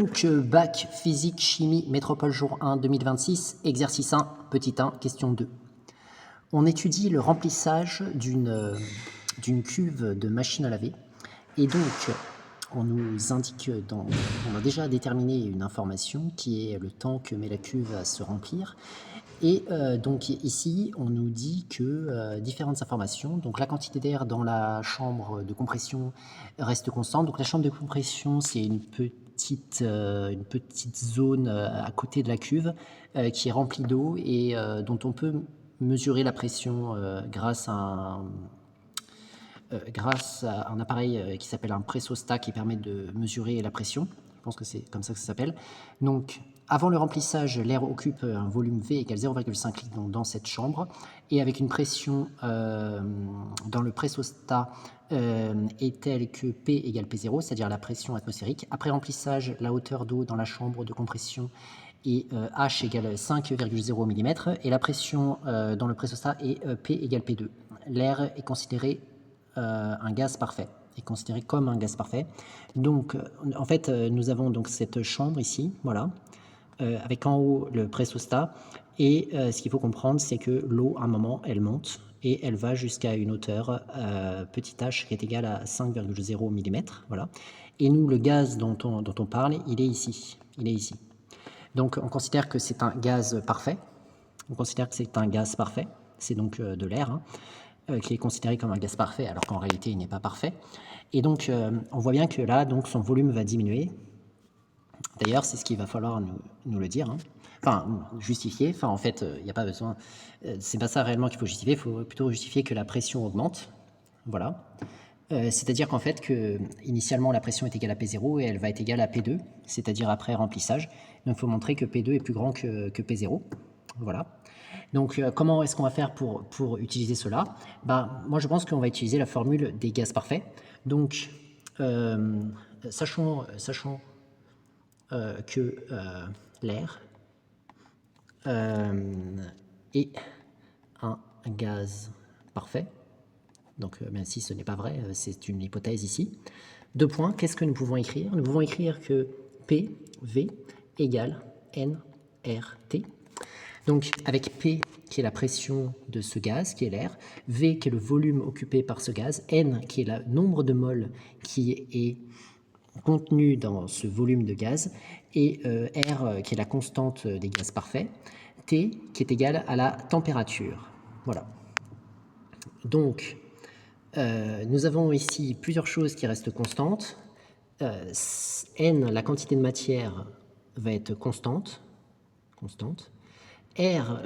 Donc, bac physique, chimie, métropole jour 1 2026, exercice 1, petit 1, question 2. On étudie le remplissage d'une cuve de machine à laver. Et donc, on nous indique, on a déjà déterminé une information qui est le temps que met la cuve à se remplir. Et donc ici, on nous dit que différentes informations, donc la quantité d'air dans la chambre de compression reste constante. Donc la chambre de compression, c'est une petite zone à côté de la cuve qui est remplie d'eau et dont on peut mesurer la pression grâce à un appareil qui s'appelle un pressostat qui permet de mesurer la pression. Je pense que c'est comme ça que ça s'appelle. Donc, avant le remplissage, l'air occupe un volume V égale 0,5 litres dans cette chambre, et avec une pression dans le pressostat est telle que P égale P0, c'est-à-dire la pression atmosphérique. Après remplissage, la hauteur d'eau dans la chambre de compression est H égale 5,0 mm, et la pression dans le pressostat est P égale P2. L'air est considéré un gaz parfait, est considéré comme un gaz parfait. Donc, en fait, nous avons donc cette chambre ici, voilà, avec en haut le pressostat. Et ce qu'il faut comprendre, c'est que l'eau, à un moment, elle monte et elle va jusqu'à une hauteur petit h qui est égale à 5,0 mm. Voilà. Et nous, le gaz dont on parle, il est ici. Il est ici. Donc, on considère que c'est un gaz parfait. On considère que c'est un gaz parfait. C'est donc de l'air, hein, qui est considéré comme un gaz parfait, alors qu'en réalité, il n'est pas parfait. Et donc, on voit bien que là, donc, son volume va diminuer. D'ailleurs, c'est ce qu'il va falloir nous le dire, hein. Enfin, justifier. Enfin, en fait, il n'y a pas besoin. C'est pas ça réellement qu'il faut justifier. Il faut plutôt justifier que la pression augmente. Voilà. C'est-à-dire qu'en fait, que initialement la pression est égale à P0 et elle va être égale à P2, c'est-à-dire après remplissage. Donc, il faut montrer que P2 est plus grand que P0. Voilà. Donc, comment est-ce qu'on va faire pour utiliser cela? Moi, je pense qu'on va utiliser la formule des gaz parfaits. Donc, sachons que l'air est un gaz parfait. Donc, même si ce n'est pas vrai, c'est une hypothèse ici. Deux points, qu'est-ce que nous pouvons écrire? Nous pouvons écrire que PV égale nRT. Donc, avec P, qui est la pression de ce gaz, qui est l'air, V, qui est le volume occupé par ce gaz, N, qui est le nombre de moles qui est contenu dans ce volume de gaz, et R, qui est la constante des gaz parfaits, T, qui est égal à la température. Voilà. Donc, nous avons ici plusieurs choses qui restent constantes. N, la quantité de matière, va être constante. R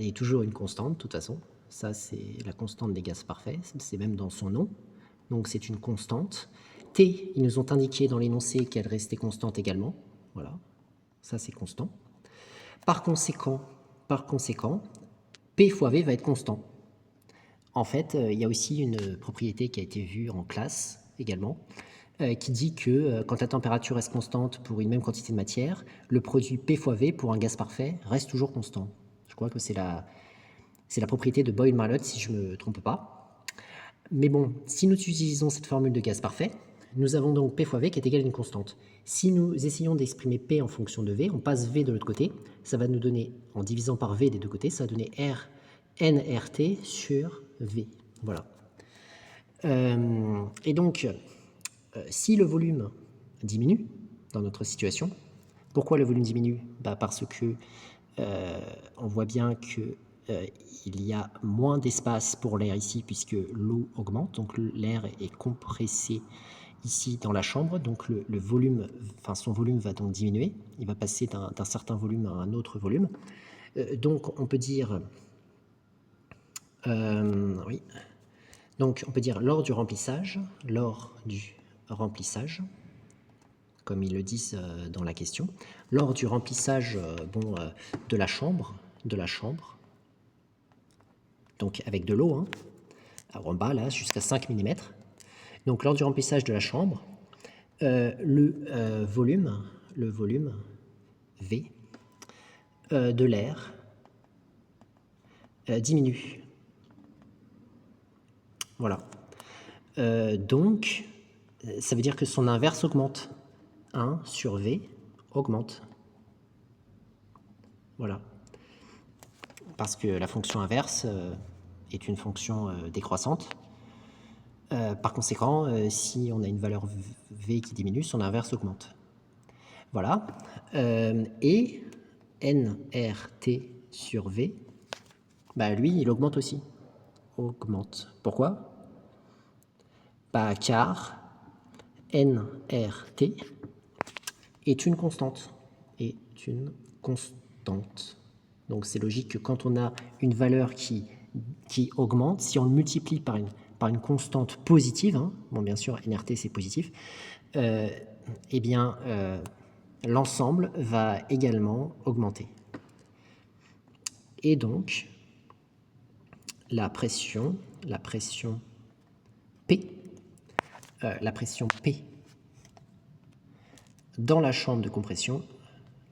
est toujours une constante, de toute façon. Ça, c'est la constante des gaz parfaits. C'est même dans son nom. Donc, c'est une constante. T, ils nous ont indiqué dans l'énoncé qu'elle restait constante également. Voilà. Ça, c'est constant. Par conséquent, P fois V va être constant. En fait, il y a aussi une propriété qui a été vue en classe également, qui dit que quand la température reste constante pour une même quantité de matière, le produit P fois V pour un gaz parfait reste toujours constant. Je crois que c'est la propriété de Boyle-Marlott, si je ne me trompe pas. Mais bon, si nous utilisons cette formule de gaz parfait, nous avons donc P fois V qui est égal à une constante. Si nous essayons d'exprimer P en fonction de V, on passe V de l'autre côté, ça va nous donner, en divisant par V des deux côtés, ça va donner nRT sur V. Voilà. Et donc, si le volume diminue dans notre situation, pourquoi le volume diminue? Parce que on voit bien que il y a moins d'espace pour l'air ici puisque l'eau augmente, donc l'air est compressé ici dans la chambre, donc le volume, son volume va donc diminuer, il va passer d'un certain volume à un autre volume. Donc on peut dire, oui, donc on peut dire lors du remplissage, comme ils le disent dans la question, lors du remplissage de la chambre, donc avec de l'eau, hein, en bas là, jusqu'à 5 mm. Donc lors du remplissage de la chambre, le volume V de l'air diminue. Voilà. Donc, ça veut dire que son inverse augmente. 1 sur V augmente. Voilà. Parce que la fonction inverse est une fonction décroissante. Par conséquent, si on a une valeur v qui diminue, son inverse augmente. Voilà. Et nRT sur v, bah lui, il augmente aussi. Augmente. Pourquoi? Bah, car nRT est une constante. Est une constante. Donc c'est logique que quand on a une valeur qui augmente, si on le multiplie par une constante positive, hein, bon bien sûr nRT c'est positif, eh bien l'ensemble va également augmenter. Et donc la pression P dans la chambre de compression,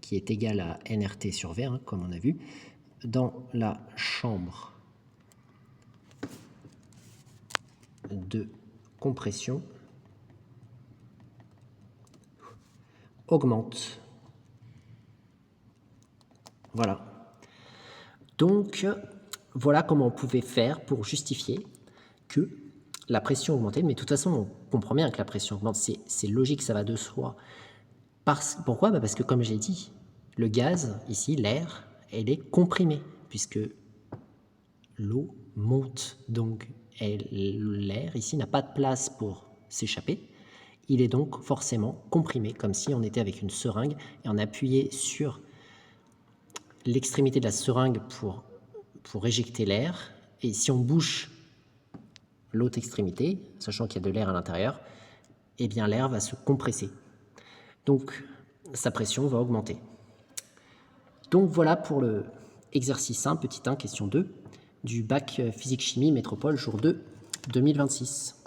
qui est égale à nRT sur V, hein, comme on a vu, dans la chambre de compression augmente. Voilà. Donc, voilà comment on pouvait faire pour justifier que la pression augmentait. Mais de toute façon, on comprend bien que la pression augmente. C'est logique, ça va de soi. Pourquoi? Parce que, comme j'ai dit, le gaz, ici, l'air, elle est comprimée, puisque l'eau monte. Donc, l'air, ici, n'a pas de place pour s'échapper. Il est donc forcément comprimé, comme si on était avec une seringue et on appuyait sur l'extrémité de la seringue pour éjecter l'air. Et si on bouge l'autre extrémité, sachant qu'il y a de l'air à l'intérieur, eh bien l'air va se compresser. Donc, sa pression va augmenter. Donc, voilà pour le exercice 1, petit 1, question 2, du bac physique-chimie métropole, jour 2, 2026.